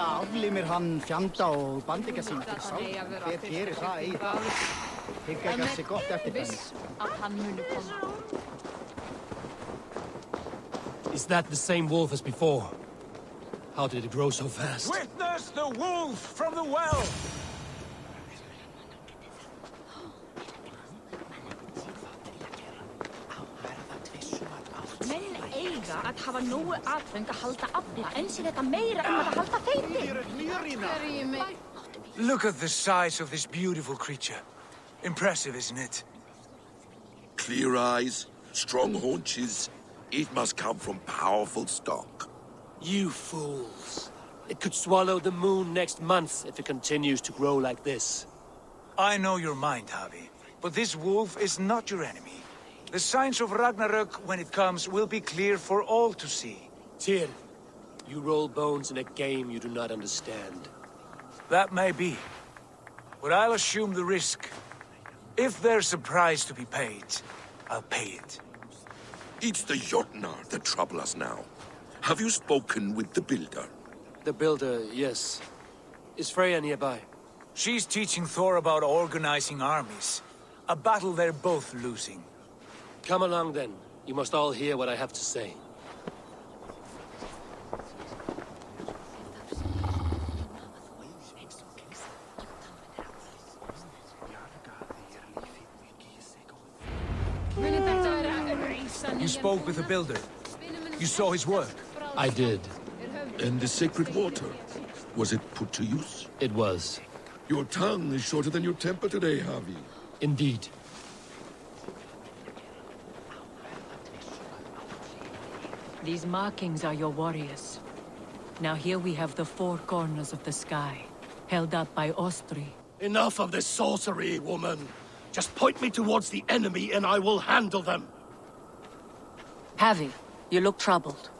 Aflimir hann fjanda og bandika sín til sál. Hver gerir það í það? Hygg ekki að sé gott eftir þenni. Is that the same wolf as before? How did it grow so fast? Witness the wolf from the well! Menn eiga að hafa nógu aðfeng að halda afla, en sé þetta meira að halda feiti. Look at the size of this beautiful creature. Impressive, isn't it? Clear eyes, strong haunches. It must come from powerful stock. You fools. It could swallow the moon next month if it continues to grow like this. I know your mind, Javi, but this wolf is not your enemy. The signs of Ragnarök, when it comes, will be clear for all to see. Tyr, you roll bones in a game you do not understand. That may be, but I'll assume the risk. If there's a price to be paid, I'll pay it. It's the Jotnar that trouble us now. Have you spoken with the builder? The builder, yes. Is Freya nearby? She's teaching Thor about organizing armies. A battle they're both losing. Come along then. You must all hear what I have to say. You spoke with the builder. You saw his work. I did. And the sacred water? Was it put to use? It was. Your tongue is shorter than your temper today, Javi. Indeed. These markings are your warriors. Now here we have the four corners of the sky, held up by Ostri. Enough of this sorcery, woman. Just point me towards the enemy and I will handle them. Javi, you look troubled.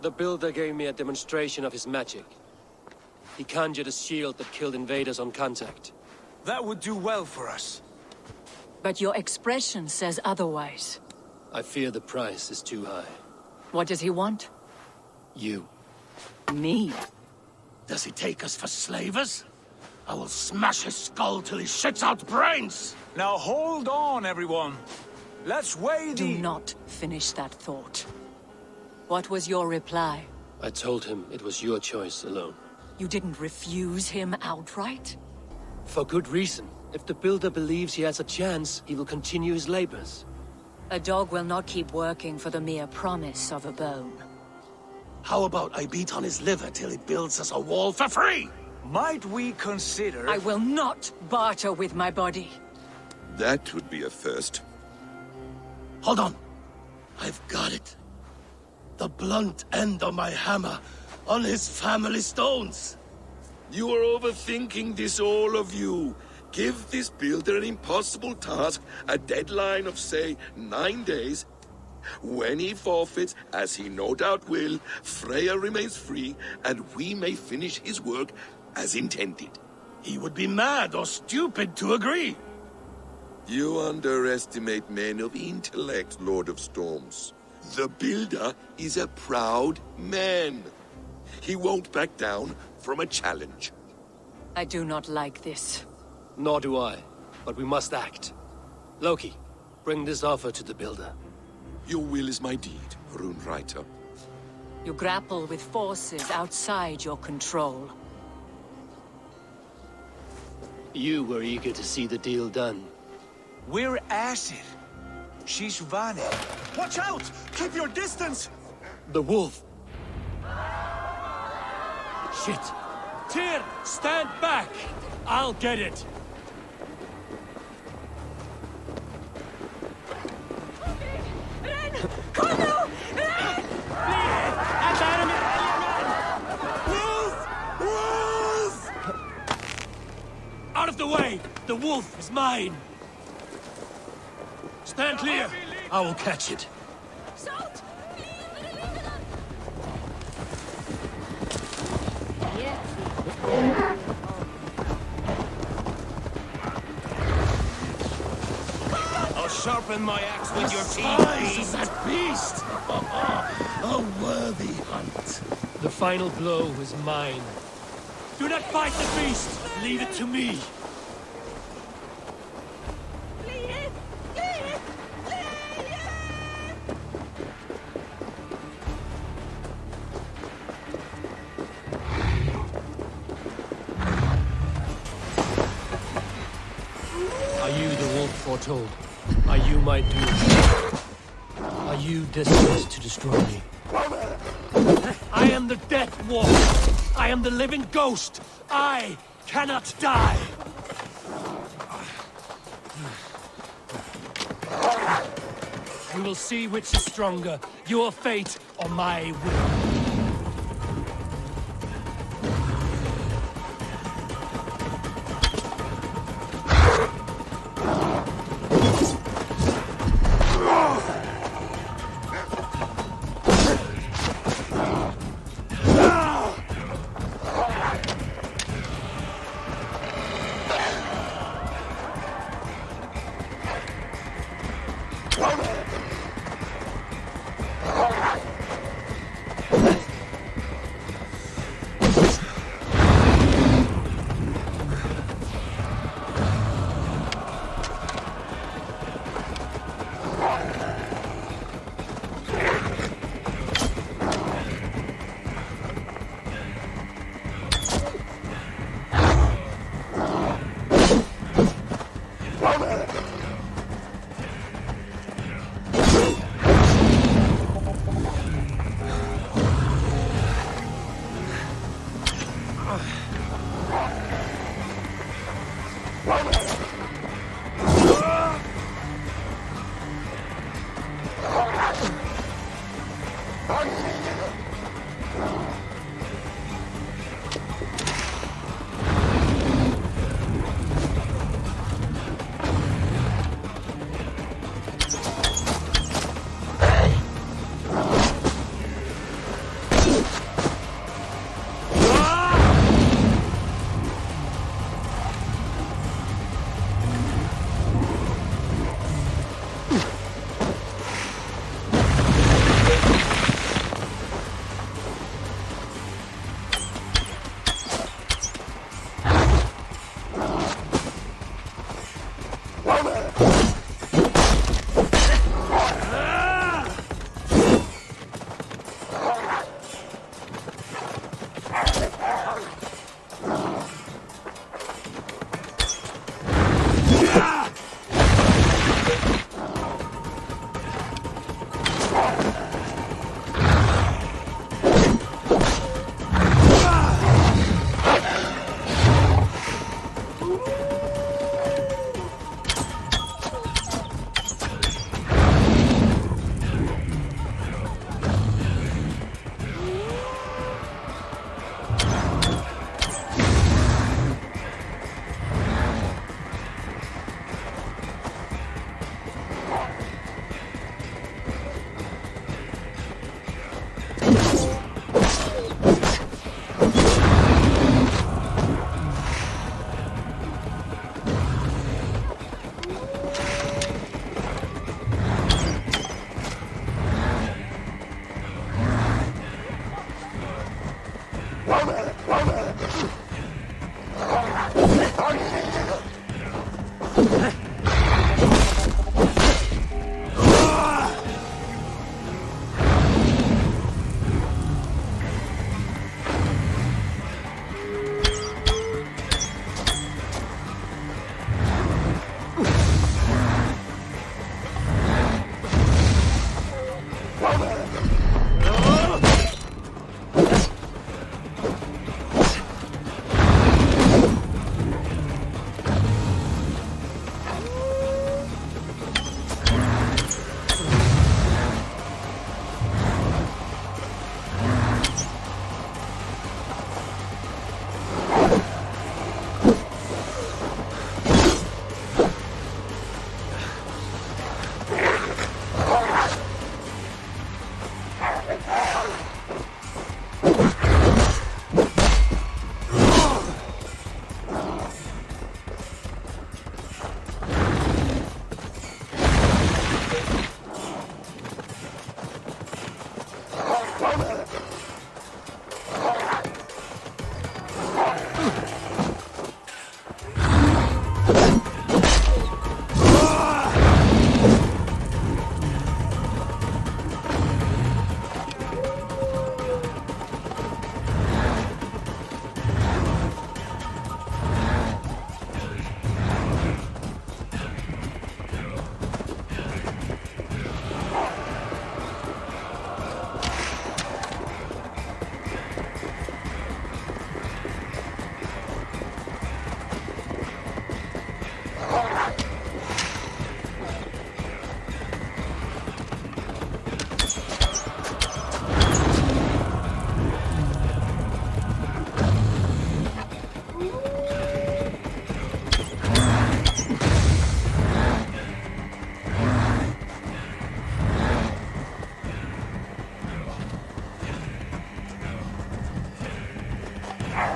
The builder gave me a demonstration of his magic. He conjured a shield that killed invaders on contact. That would do well for us. But your expression says otherwise. I fear the price is too high. What does he want? You. Me? Does he take us for slavers? I will smash his skull till he shits out brains! Now hold on, everyone. Let's weigh the... Do not finish that thought. What was your reply? I told him it was your choice alone. You didn't refuse him outright? For good reason. If the builder believes he has a chance, he will continue his labors. A dog will not keep working for the mere promise of a bone. How about I beat on his liver till he builds us a wall for free? Might we consider... I will not barter with my body. That would be a first. Hold on. I've got it. The blunt end of my hammer on his family stones. You are overthinking this, all of you. Give this builder an impossible task, a deadline of, say, 9 days. When he forfeits, as he no doubt will, Freya remains free, and we may finish his work as intended. He would be mad or stupid to agree. You underestimate men of intellect, Lord of Storms. The builder is a proud man. He won't back down from a challenge. I do not like this. Nor do I, but we must act. Loki, bring this offer to the builder. Your will is my deed, Rune Writer. You grapple with forces outside your control. You were eager to see the deal done. We're Aesir. She's Vane. Watch out! Keep your distance! The wolf. Shit. Tyr, stand back! I'll get it! Out of the way! The wolf is mine! Stand clear! I will catch it. I'll sharpen my axe with your teeth. That beast! A worthy hunt. The final blow is mine. Do not fight the beast! Leave it to me! Are you the wolf foretold? Are you my doom? Are you destined to destroy me? I am the death wolf! I am the living ghost! I cannot die! We will see which is stronger, your fate or my will.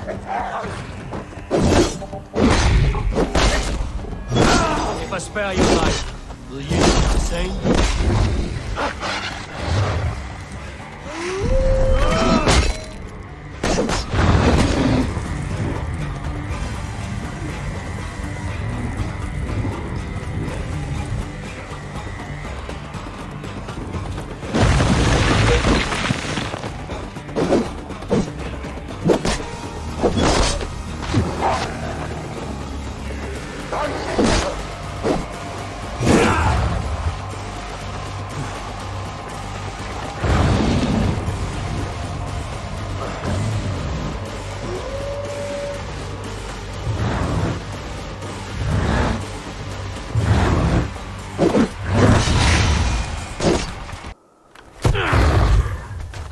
If I spare your life, will you do the same?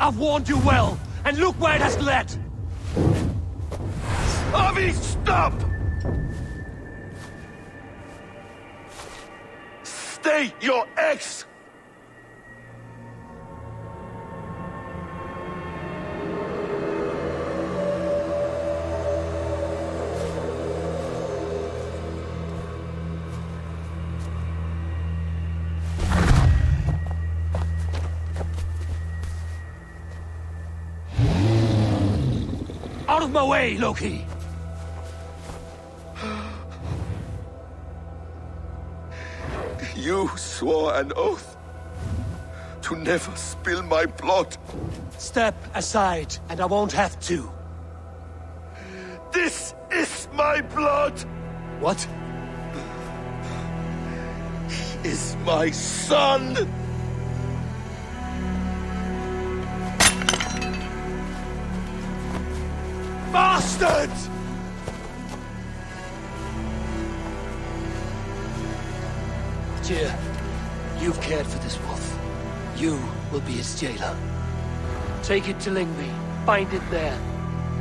I've warned you well, and look where it has led! Avi, stop! Stay your ex! Out of my way, Loki! You swore an oath to never spill my blood. Step aside, and I won't have to. This is my blood! What? He is my son! Bastard! Tyr, you've cared for this wolf. You will be its jailer. Take it to Lyngby. Bind it there.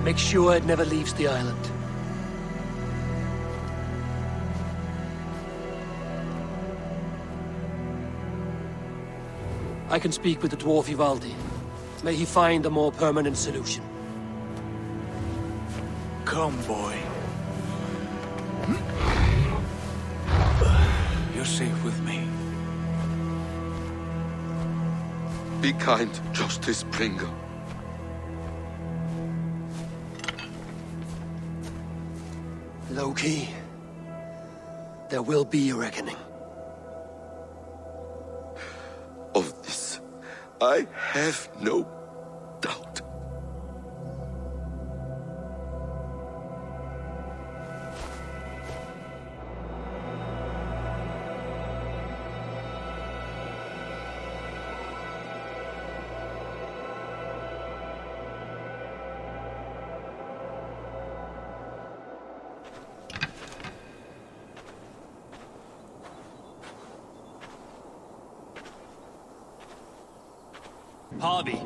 Make sure it never leaves the island. I can speak with the dwarf Ivaldi. May he find a more permanent solution. Come, boy. You're safe with me. Be kind, Justice Bringer. Loki, there will be a reckoning. Of this, I have no doubt. Harvey,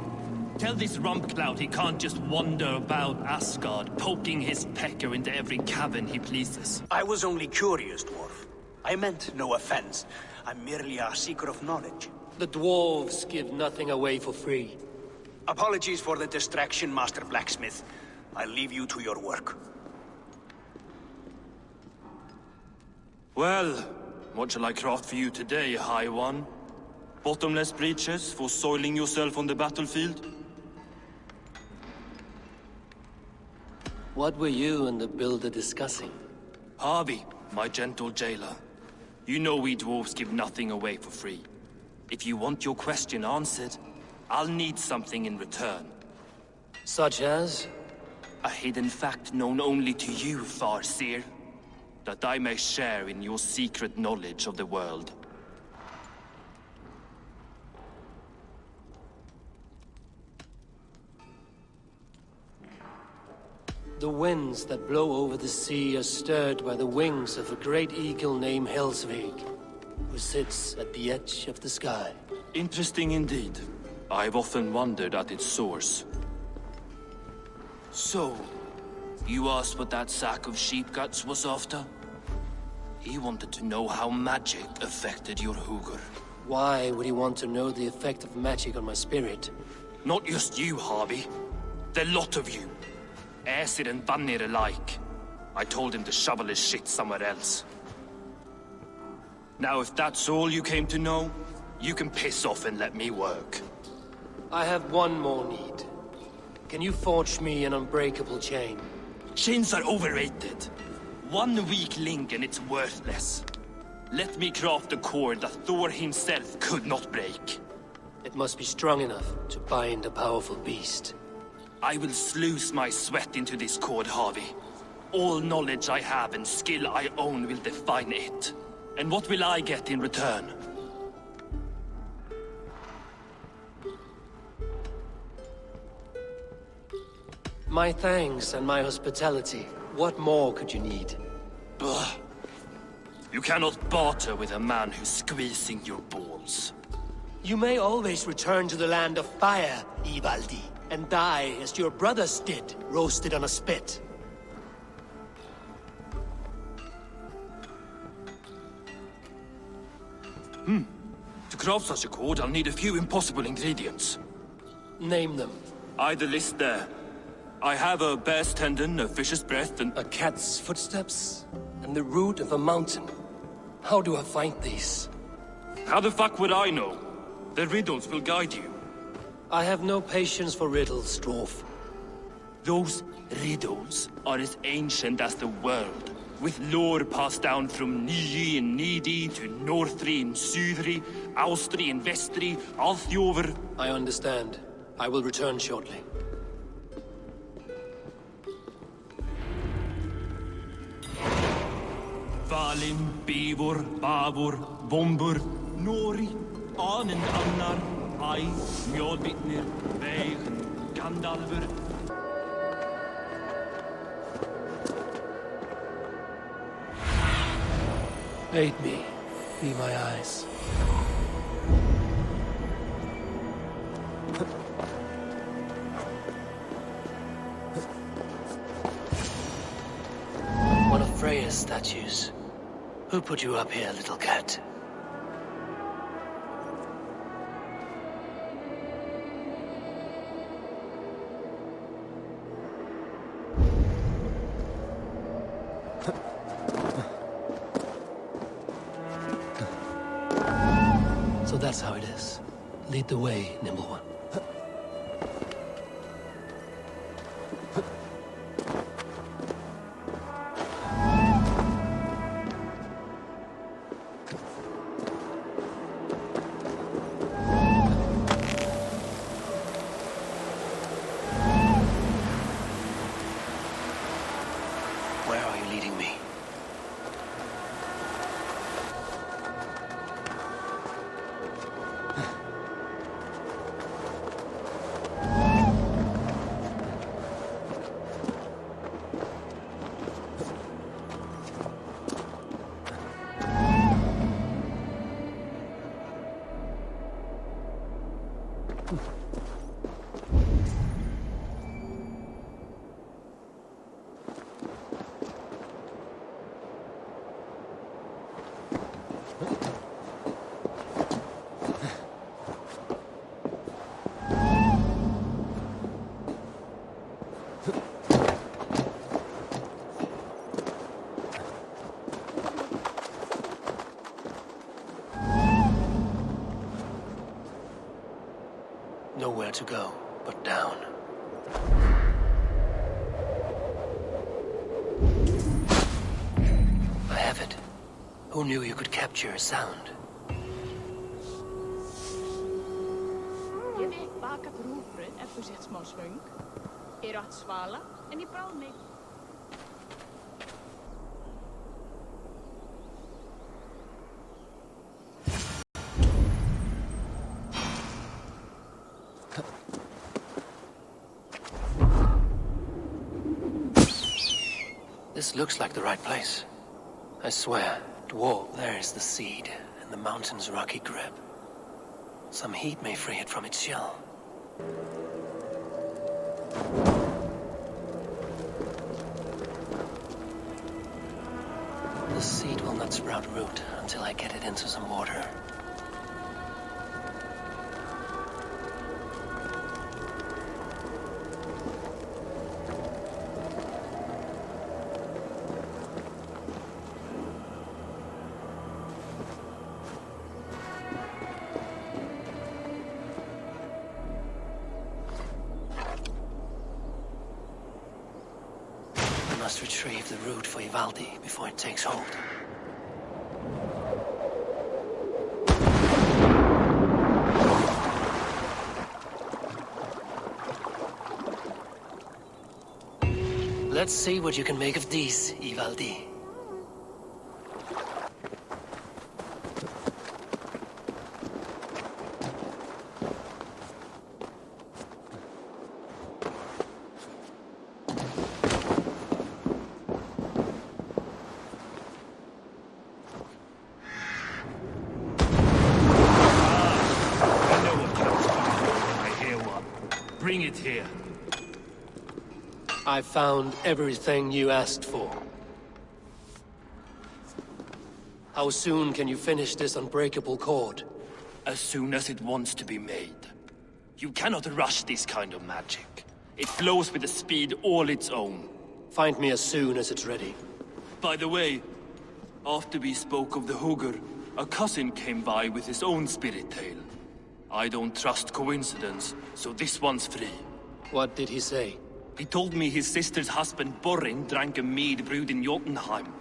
tell this rumpclout he can't just wander about Asgard, poking his pecker into every cavern he pleases. I was only curious, dwarf. I meant no offense. I'm merely a seeker of knowledge. The dwarves give nothing away for free. Apologies for the distraction, Master Blacksmith. I'll leave you to your work. Well, what shall I craft for you today, High One? Bottomless breeches for soiling yourself on the battlefield? What were you and the builder discussing? Harvey, my gentle jailer. You know we dwarves give nothing away for free. If you want your question answered, I'll need something in return. Such as? A hidden fact known only to you, Farseer. That I may share in your secret knowledge of the world. The winds that blow over the sea are stirred by the wings of a great eagle named Helsvig, who sits at the edge of the sky. Interesting indeed. I've often wondered at its source. So, you asked what that sack of sheep guts was after? He wanted to know how magic affected your Hugr. Why would he want to know the effect of magic on my spirit? Not just you, Harvey. The lot of you. Aesir and Vanir alike. I told him to shovel his shit somewhere else. Now, if that's all you came to know, you can piss off and let me work. I have one more need. Can you forge me an unbreakable chain? Chains are overrated. One weak link and it's worthless. Let me craft a cord that Thor himself could not break. It must be strong enough to bind a powerful beast. I will sluice my sweat into this cord, Harvey. All knowledge I have and skill I own will define it. And what will I get in return? My thanks and my hospitality. What more could you need? Ugh. You cannot barter with a man who's squeezing your balls. You may always return to the land of fire, Ivaldi, and die as your brothers did, roasted on a spit. To craft such a cord, I'll need a few impossible ingredients. Name them. The list there. I have a bear's tendon, a fish's breath, and... A cat's footsteps, and the root of a mountain. How do I find these? How the fuck would I know? The riddles will guide you. I have no patience for riddles, Dwarf. Those riddles are as ancient as the world, with lore passed down from Niji and Nidi to Northri and Sudri, Austri and Vestri, Althjover. I understand. I will return shortly. Valim, Eivor, Bavor, Bombur, Nori, Anen Annar, Ai, Mjolbitnir, Veig, Gandalfur. Aid me. Be my eyes. One of Freya's statues. Who put you up here, little cat? So that's how it is. Lead the way, Nimble One. Where are you leading me? Nowhere to go but down. I have it. Who knew you could capture a sound? Ég hef bakað rúgbrauð ef þú sett smá svöng. Eru átt svala, en ég bráð mig. This looks like the right place. I swear, dwarf, there is the seed, and the mountain's rocky grip. Some heat may free it from its shell. The seed will not sprout root until I get it into some water. must retrieve the root for Ivaldi before it takes hold. Let's see what you can make of these, Ivaldi. Bring it here. I found everything you asked for. How soon can you finish this unbreakable cord? As soon as it wants to be made. You cannot rush this kind of magic. It flows with a speed all its own. Find me as soon as it's ready. By the way, after we spoke of the Hugr, a cousin came by with his own spirit tale. I don't trust coincidence, so this one's free. What did he say? He told me his sister's husband Borin drank a mead brewed in Jotunheim,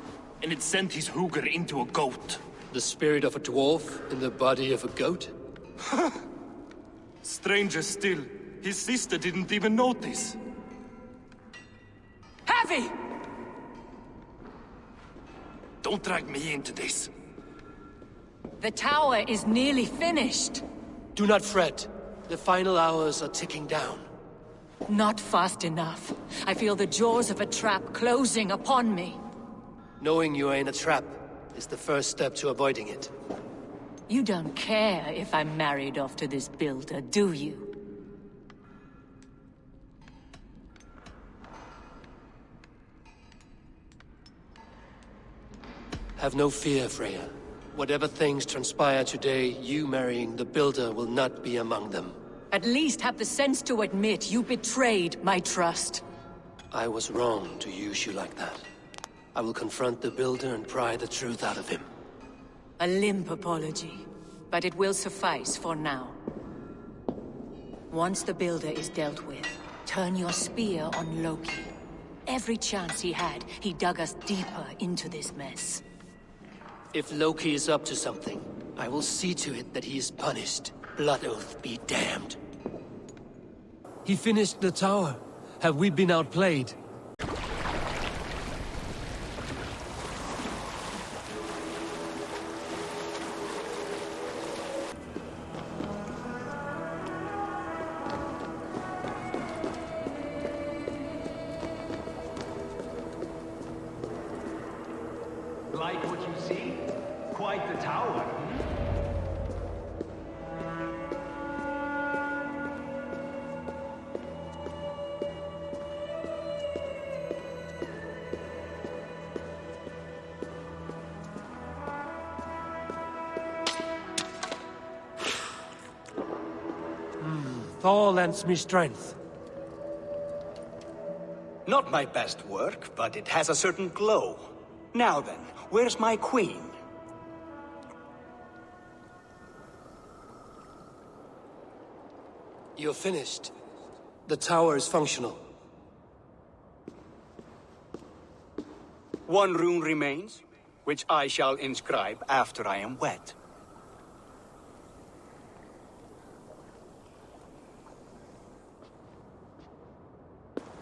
and it sent his Hugr into a goat. The spirit of a dwarf in the body of a goat? Stranger still, his sister didn't even notice. Heavy! Don't drag me into this. The tower is nearly finished. Do not fret. The final hours are ticking down. Not fast enough. I feel the jaws of a trap closing upon me. Knowing you are in a trap is the first step to avoiding it. You don't care if I'm married off to this builder, do you? Have no fear, Freya. Whatever things transpire today, you marrying the builder will not be among them. At least have the sense to admit you betrayed my trust. I was wrong to use you like that. I will confront the builder and pry the truth out of him. A limp apology, but it will suffice for now. Once the builder is dealt with, turn your spear on Loki. Every chance he had, he dug us deeper into this mess. If Loki is up to something, I will see to it that he is punished. Blood Oath be damned. He finished the tower. Have we been outplayed? Like what you see? Quite the tower. Thor lends me strength. Not my best work, but it has a certain glow. Now then, where's my queen? You're finished. The tower is functional. One rune remains, which I shall inscribe after I am wed.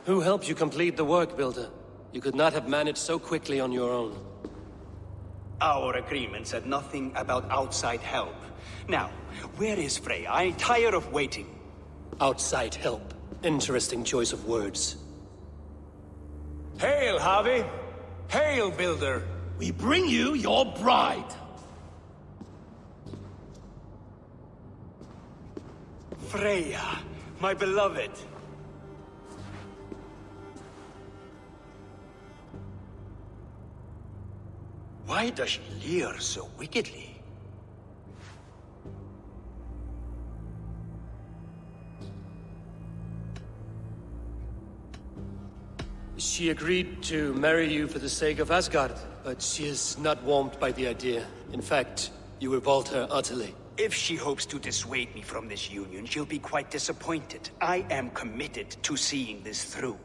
Who helped you complete the work, Builder? You could not have managed so quickly on your own. Our agreement said nothing about outside help. Now, where is Frey? I tire of waiting. Outside help. Interesting choice of words. Hail, Javi! Hail, Builder! We bring you your bride. Freya, my beloved. Why does she leer so wickedly? She agreed to marry you for the sake of Asgard, but she is not warmed by the idea. In fact, you revolt her utterly. If she hopes to dissuade me from this union, she'll be quite disappointed. I am committed to seeing this through.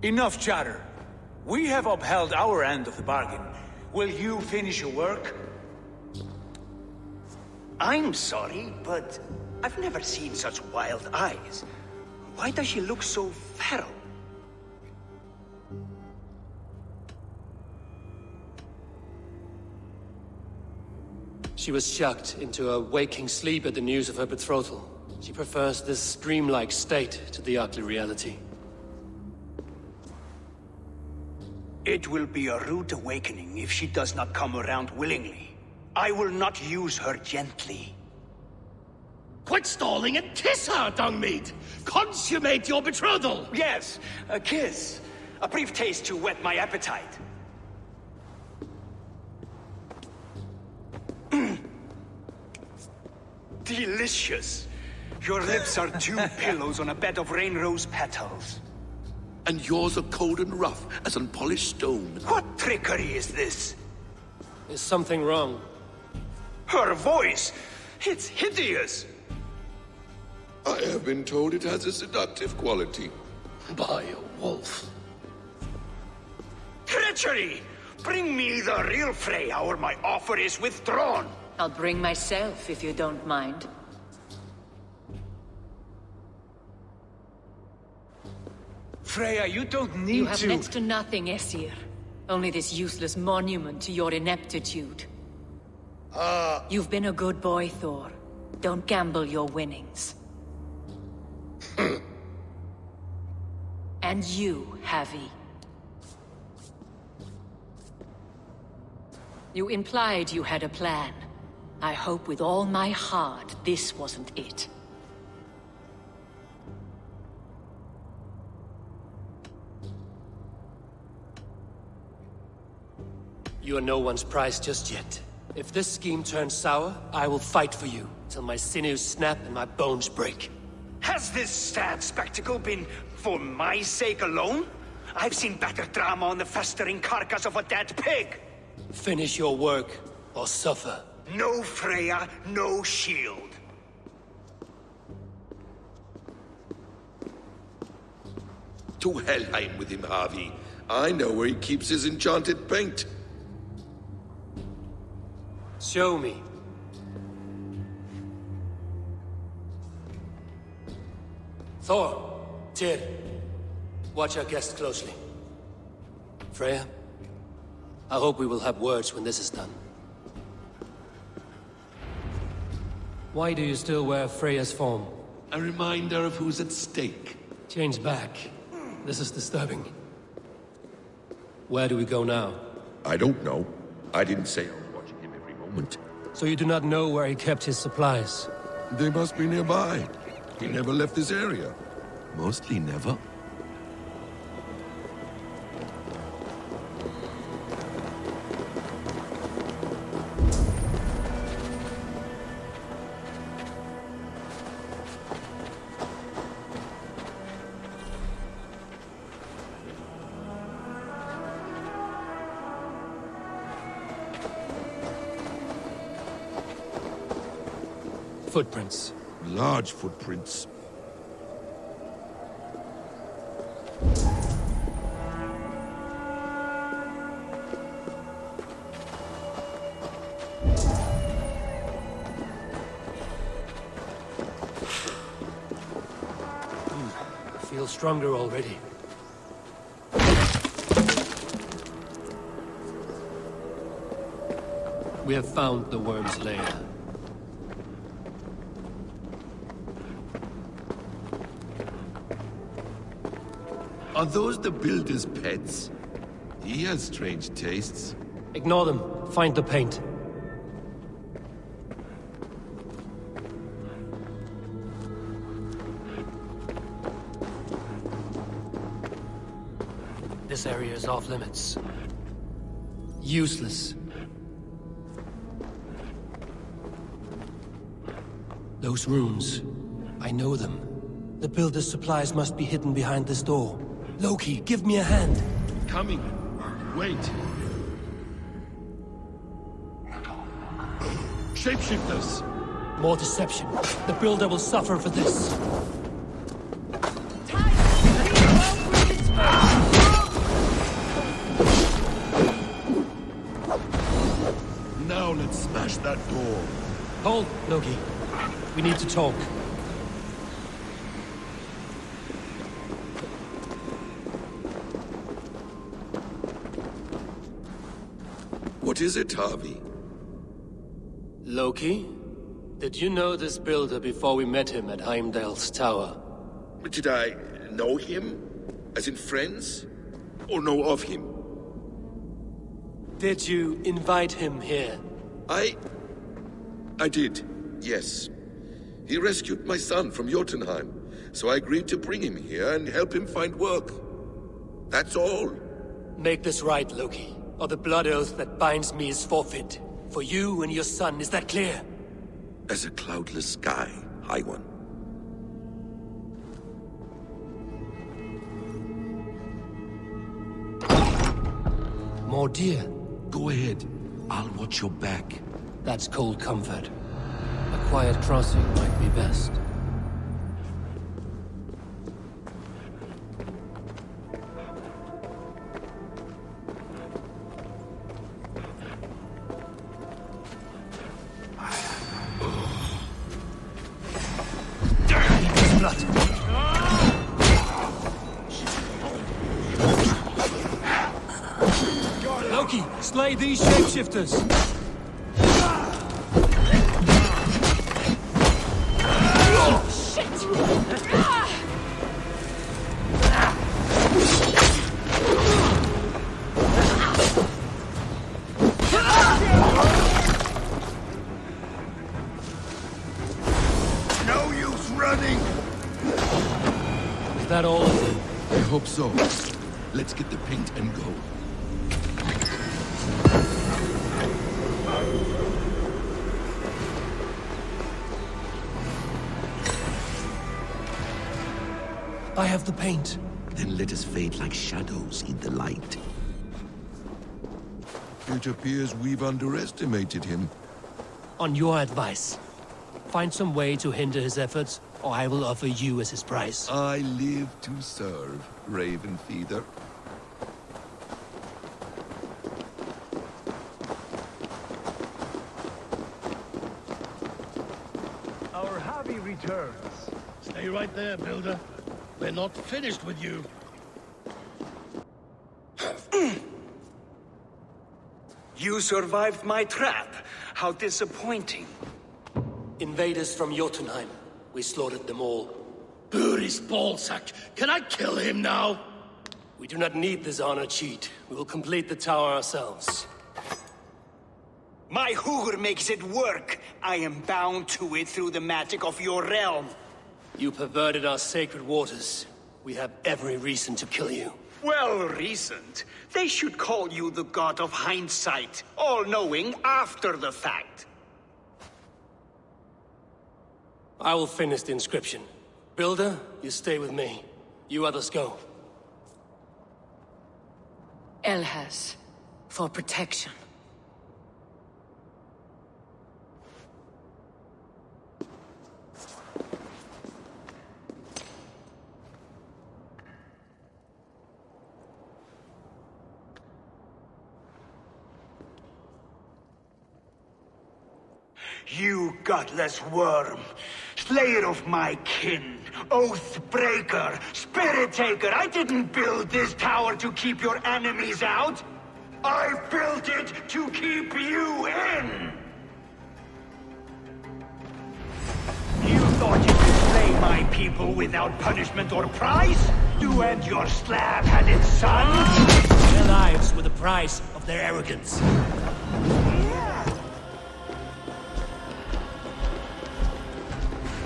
Enough chatter. We have upheld our end of the bargain. Will you finish your work? I'm sorry, but I've never seen such wild eyes. Why does she look so feral? She was shocked into a waking sleep at the news of her betrothal. She prefers this dreamlike state to the ugly reality. It will be a rude awakening if she does not come around willingly. I will not use her gently. Quit stalling and kiss her, Dungmeat! Consummate your betrothal! Yes, a kiss. A brief taste to whet my appetite. Delicious. Your lips are two pillows on a bed of rain rose petals. And yours are cold and rough as unpolished stone. What trickery is this? Is something wrong? Her voice! It's hideous! I have been told it has a seductive quality. By a wolf. Treachery! Bring me the real Freya or my offer is withdrawn! I'll bring myself if you don't mind. Freya, you don't need You have to... next to nothing, Aesir. Only this useless monument to your ineptitude. You've been a good boy, Thor. Don't gamble your winnings. And you, Havi. You implied you had a plan. I hope with all my heart this wasn't it. You are no one's prize just yet. If this scheme turns sour, I will fight for you, till my sinews snap and my bones break. Has this sad spectacle been for my sake alone? I've seen better drama on the festering carcass of a dead pig! Finish your work, or suffer. No Freya, no shield. To Helheim with him, Harvey. I know where he keeps his enchanted paint. Show me. Thor, Tyr, watch our guest closely. Freya, I hope we will have words when this is done. Why do you still wear Freya's form? A reminder of who's at stake. Change back. This is disturbing. Where do we go now? I don't know. I didn't say I was watching him every moment. So you do not know where he kept his supplies? They must be nearby. He never left this area. Mostly never. Footprints. Large footprints. Feel stronger already. We have found the worm's lair. Are those the builder's pets? He has strange tastes. Ignore them. Find the paint. This area is off limits. Useless. Those rooms. I know them. The builder's supplies must be hidden behind this door. Loki, give me a hand. Coming. Wait. Shapeshifters! More deception. The builder will suffer for this. Hold, Loki. We need to talk. What is it, Harvey? Loki? Did you know this builder before we met him at Heimdall's tower? Did I know him? As in friends? Or know of him? Did you invite him here? I did, yes. He rescued my son from Jotunheim, so I agreed to bring him here and help him find work. That's all. Make this right, Loki, or the blood oath that binds me is forfeit. For you and your son, is that clear? As a cloudless sky, High One. More deer. Go ahead. I'll watch your back. That's cold comfort. A quiet crossing might be best. Blood. Loki, slay these shapeshifters! No use running! Is that all of them? I hope so. Let's get the paint and go. I have the paint. Then let us fade like shadows in the light. It appears we've underestimated him. On your advice, find some way to hinder his efforts, or I will offer you as his price. I live to serve, Raven Feeder. Our Harvey returns. Stay right there, Builder. We're not finished with you. You survived my trap. How disappointing. Invaders from Jotunheim. We slaughtered them all. Buri's ballsack. Can I kill him now? We do not need this honor cheat. We will complete the tower ourselves. My Hugr makes it work. I am bound to it through the magic of your realm. You perverted our sacred waters. We have every reason to kill you. Well reasoned. They should call you the god of hindsight, all-knowing after the fact. I will finish the inscription. Builder, you stay with me. You others go. Elhas, for protection. You gutless worm, slayer of my kin, oath breaker, spirit taker. I didn't build this tower to keep your enemies out. I built it to keep you in. You thought you could slay my people without punishment or prize? You and your slab had its son? Their lives were the price of their arrogance.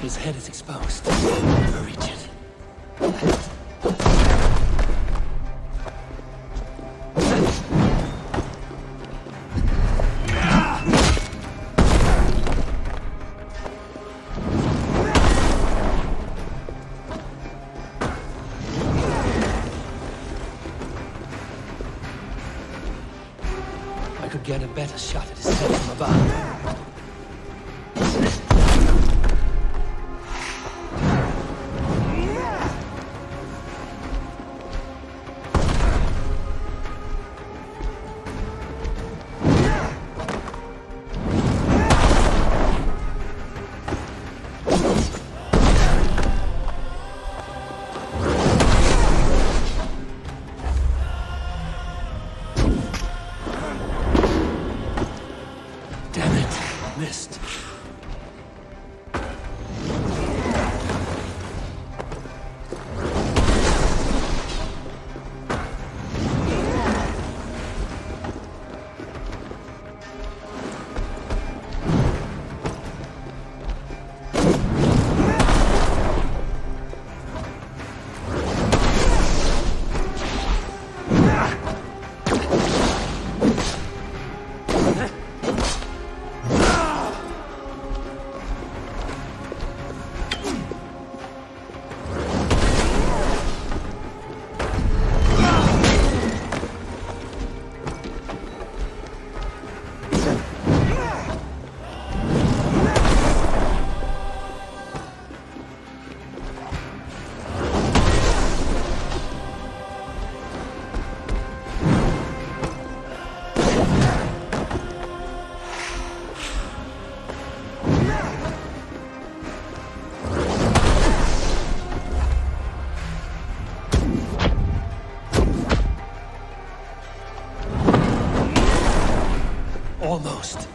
His head is exposed. Reach it. I could get a better shot at his head from above. missed. Almost.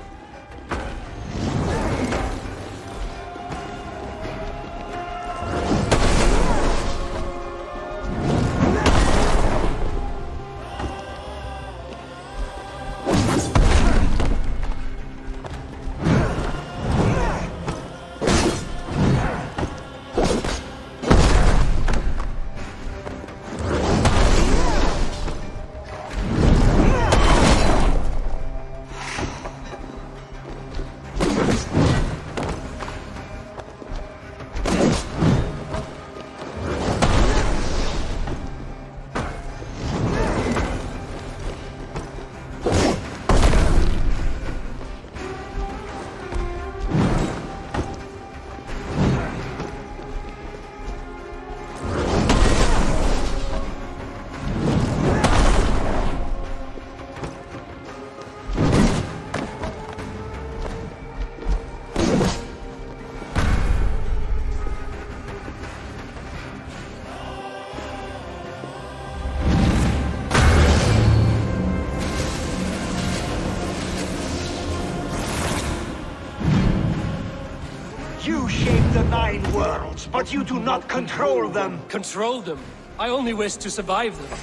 You shape the 9 worlds, but you do not control them. Control them? I only wish to survive them.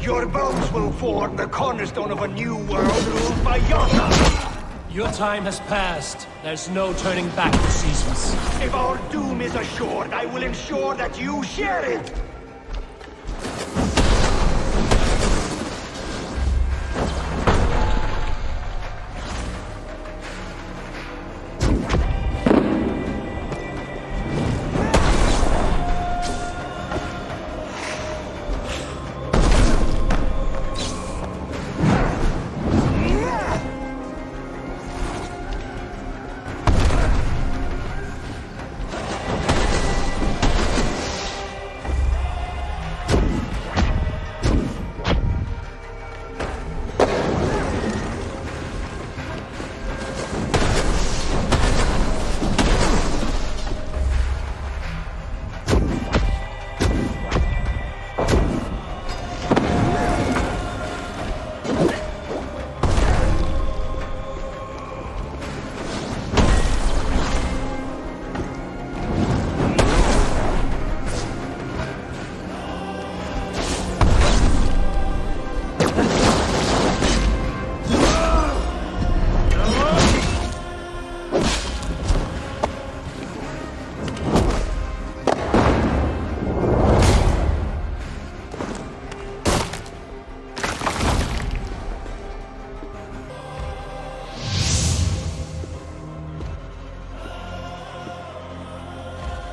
Your bones will form the cornerstone of a new world ruled by Yona. Your time has passed. There's no turning back the seasons. If our doom is assured, I will ensure that you share it.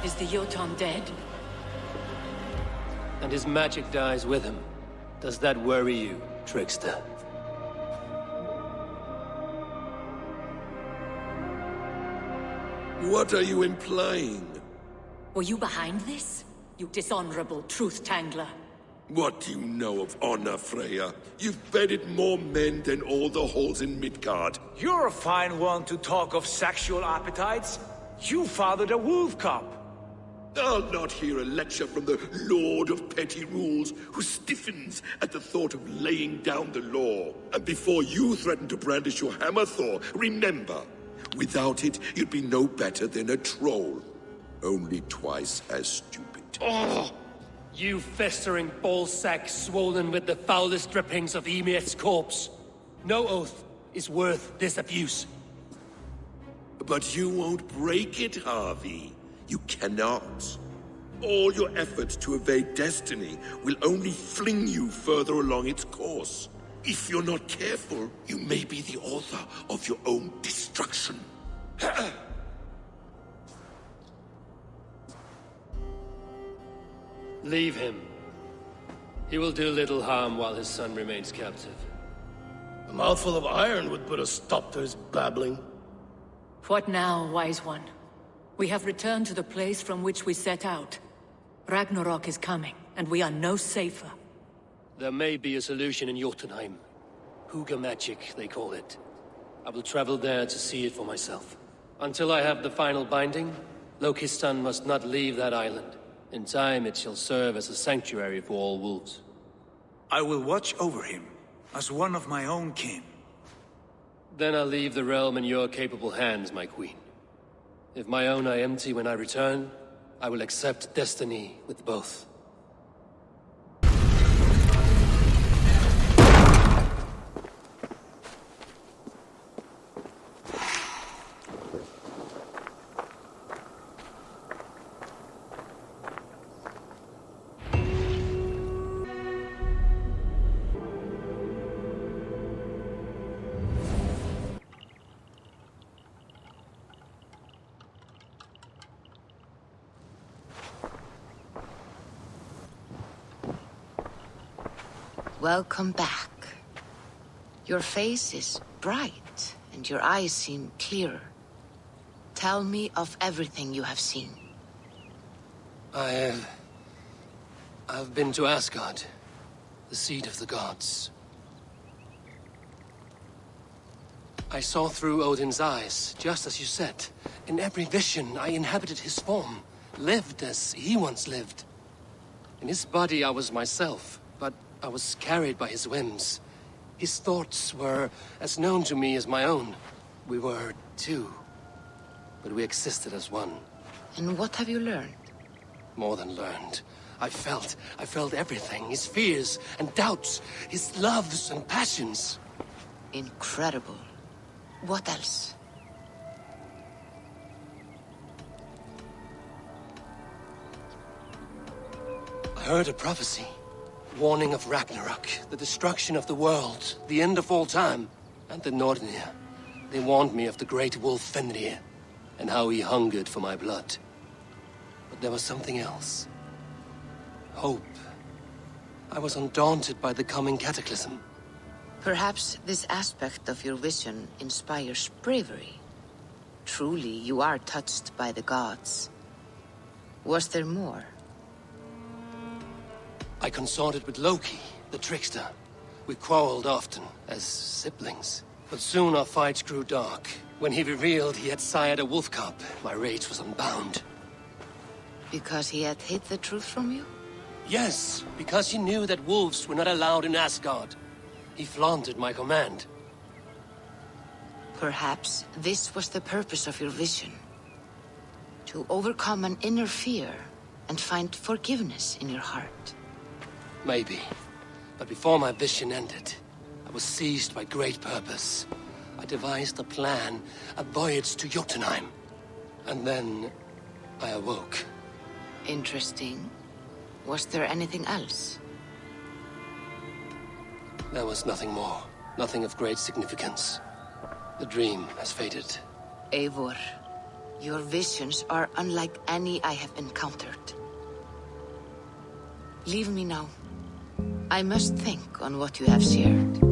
Is the Jotun dead? And his magic dies with him. Does that worry you, trickster? What are you implying? Were you behind this? You dishonorable truth-tangler. What do you know of honor, Freya? You've bedded more men than all the halls in Midgard. You're a fine one to talk of sexual appetites. You fathered a wolf cub. I'll not hear a lecture from the Lord of Petty Rules, who stiffens at the thought of laying down the law. And before you threaten to brandish your hammer, Thor, remember, without it, you'd be no better than a troll. Only twice as stupid. Oh! You festering ballsack swollen with the foulest drippings of Ymir's corpse. No oath is worth this abuse. But you won't break it, Harvey. You cannot. All your efforts to evade destiny will only fling you further along its course. If you're not careful, you may be the author of your own destruction. Leave him. He will do little harm while his son remains captive. A mouthful of iron would put a stop to his babbling. What now, wise one? We have returned to the place from which we set out. Ragnarok is coming, and we are no safer. There may be a solution in Jotunheim. Huga magic, they call it. I will travel there to see it for myself. Until I have the final binding, Loki's son must not leave that island. In time, it shall serve as a sanctuary for all wolves. I will watch over him, as one of my own kin. Then I'll leave the realm in your capable hands, my queen. If my own are empty when I return, I will accept destiny with both. Welcome back. Your face is bright, and your eyes seem clearer. Tell me of everything you have seen. I've been to Asgard, the seat of the gods. I saw through Odin's eyes, just as you said. In every vision, I inhabited his form, lived as he once lived. In his body, I was myself, but I was carried by his whims. His thoughts were as known to me as my own. We were two, but we existed as one. And what have you learned? More than learned. I felt everything. His fears and doubts, his loves and passions. Incredible. What else? I heard a prophecy. Warning of Ragnarok, the destruction of the world, the end of all time, and the Nornir. They warned me of the great wolf Fenrir, and how he hungered for my blood. But there was something else. Hope. I was undaunted by the coming cataclysm. Perhaps this aspect of your vision inspires bravery. Truly, you are touched by the gods. Was there more? I consorted with Loki, the trickster. We quarreled often, as siblings. But soon our fights grew dark. When he revealed he had sired a wolf cub, my rage was unbound. Because he had hid the truth from you? Yes, because he knew that wolves were not allowed in Asgard. He flaunted my command. Perhaps this was the purpose of your vision. To overcome an inner fear and find forgiveness in your heart. Maybe. But before my vision ended, I was seized by great purpose. I devised a plan, a voyage to Jotunheim. And then I awoke. Interesting. Was there anything else? There was nothing more. Nothing of great significance. The dream has faded. Eivor, your visions are unlike any I have encountered. Leave me now. I must think on what you have shared.